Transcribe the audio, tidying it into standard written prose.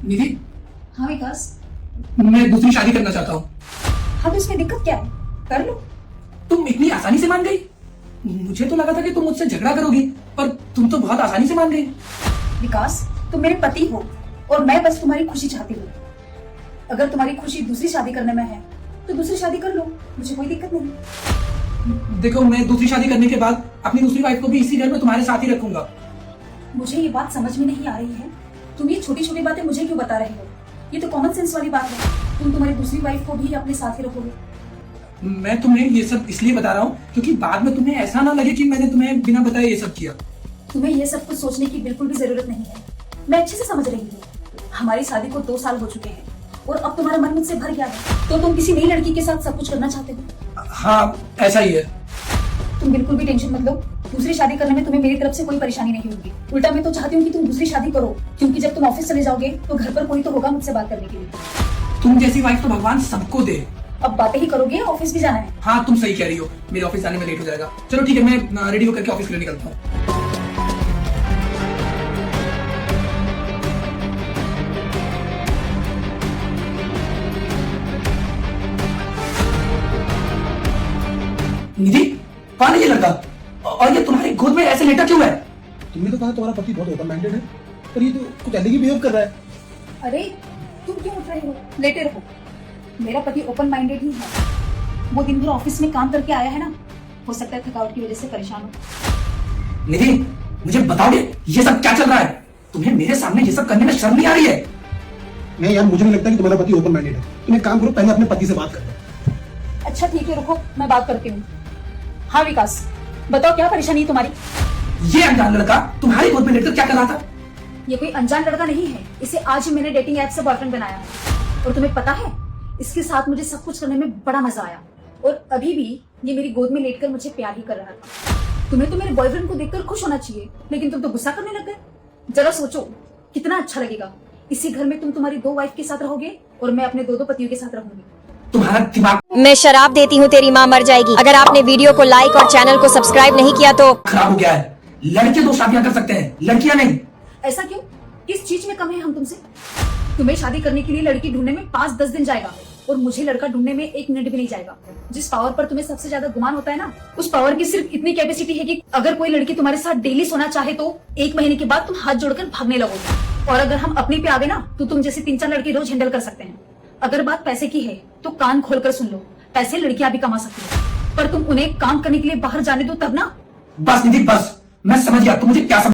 निधि, हाँ विकास। मैं दूसरी शादी करना चाहता हूँ। हाँ तो इसमें दिक्कत क्या है, कर लो। तुम इतनी आसानी से मान गई? मुझे तो लगा था कि तुम मुझसे झगड़ा करोगी, पर तुम तो बहुत आसानी से मान गई। विकास, तुम मेरे पति हो और मैं बस तुम्हारी खुशी चाहती हूँ। अगर तुम्हारी खुशी दूसरी शादी करने में है तो दूसरी शादी कर लो, मुझे कोई दिक्कत नहीं। देखो, मैं दूसरी शादी करने के बाद अपनी दूसरी वाइफ को भी इसी घर में तुम्हारे साथ ही रखूंगा। मुझे ये बात समझ में नहीं आ रही है, तुम ये छोटी छोटी बातें मुझे क्यों बता रहे हो? ये तो कॉमन सेंस वाली बात है, तुम तुम्हारी दूसरी वाइफ को भी अपने साथ ही रखोगे। मैं तुम्हें ये सब इसलिए बता रहा हूँ क्योंकि बाद में तुम्हें ऐसा ना लगे कि मैंने तुम्हें बिना बताए ये सब किया। तुम्हें ये सब कुछ सोचने की बिल्कुल भी जरूरत नहीं है, मैं अच्छे से समझ रही हूँ। हमारी शादी को 2 साल हो चुके हैं और अब तुम्हारा मन मुझसे भर गया है, तो तुम किसी नई लड़की के साथ सब कुछ करना चाहते हो। हाँ, ऐसा ही है। तुम बिल्कुल भी टेंशन मत लो, दूसरी शादी करने में तुम्हें मेरी तरफ से कोई परेशानी नहीं होगी। उल्टा मैं तो चाहती हूँ कि तुम दूसरी शादी करो, क्योंकि जब तुम ऑफिस चले जाओगे तो घर पर कोई तो होगा मुझसे बात करने के लिए। तुम जैसी वाइफ तो भगवान सबको दे। अब बातें ही करोगे, ऑफिस भी जाना है। हाँ, तुम सही कह रही हो, मेरे ऑफिस जाने में लेट हो जाएगा। चलो ठीक है, मैं रेडी होकर के ऑफिस के लिए निकलता हूँ। निधि, कौन है ये लड़का? और ये तुम्हारी गोद में ऐसे लेटा क्यों है? तुमने तो कहा तुम्हारा पति बहुत ओपन माइंडेड है, पर ये तो कुछ अलग ही बिहेव कर रहा है। अरे तुम क्यों उठ रहे हो? लेटे रहो। मेरा पति ओपन माइंडेड ही है, वो दिन भर ऑफिस में काम करके आया है ना, हो सकता है थकावट की वजह से परेशान हो। निधि, मुझे बताओगे ये सब क्या चल रहा है? तुम्हें मेरे सामने ये सब करने में शर्म नहीं आ रही है? नहीं यार, मुझे नहीं लगता कि तुम्हारा पति ओपन माइंडेड है। तुम एक काम करो, पहले अपने पति से बात करो। अच्छा ठीक है, रुको मैं बात करती हूँ। हाँ विकास, बताओ क्या परेशानी है तुम्हारी? ये अनजान लड़का तुम्हारी गोद में लेटकर क्या कर रहा था? ये कोई अनजान लड़का नहीं है, इसे आज ही मैंने डेटिंग ऐप से बॉयफ्रेंड बनाया है। और तुम्हें पता है, इसके साथ मुझे सब कुछ करने में बड़ा मजा आया, और अभी भी ये मेरी गोद में लेटकर मुझे प्यार ही कर रहा था। तुम्हें तो मेरे बॉयफ्रेंड को देखकर खुश होना चाहिए, लेकिन तुम तो गुस्सा करने लग गए। जरा सोचो कितना अच्छा लगेगा, इसी घर में तुम तुम्हारी 2 वाइफ के साथ रहोगे और मैं अपने 2 पतियों के साथ रहूंगी। तुम्हारा दिमाग मैं शराब देती हूँ, तेरी माँ मर जाएगी। अगर आपने वीडियो को लाइक और चैनल को सब्सक्राइब नहीं किया तो खराब हो गया है। लड़के 2 शादियां कर सकते हैं, लड़कियां नहीं। ऐसा क्यों? किस चीज में कम है हम तुमसे? तुम्हें शादी करने के लिए लड़की ढूंढने में 5-10 दिन जाएगा, और मुझे लड़का ढूंढने में 1 मिनट भी नहीं जाएगा। जिस पावर पर तुम्हें सबसे ज्यादा गुमान होता है ना, उस पावर की सिर्फ इतनी कैपेसिटी है कि अगर कोई लड़की तुम्हारे साथ डेली सोना चाहे तो 1 महीने के बाद तुम हाथ जोड़कर भागने लगोगे। और अगर हम अपने पे आ गए ना, तो तुम जैसे 3-4 लड़के रोज हैंडल कर सकते हैं। अगर बात पैसे की है तो कान खोलकर सुन लो, पैसे लड़कियां भी कमा सकती है, पर तुम उन्हें काम करने के लिए बाहर जाने दो तब ना। बस निधि, बस। मैं समझ गया तुम मुझे क्या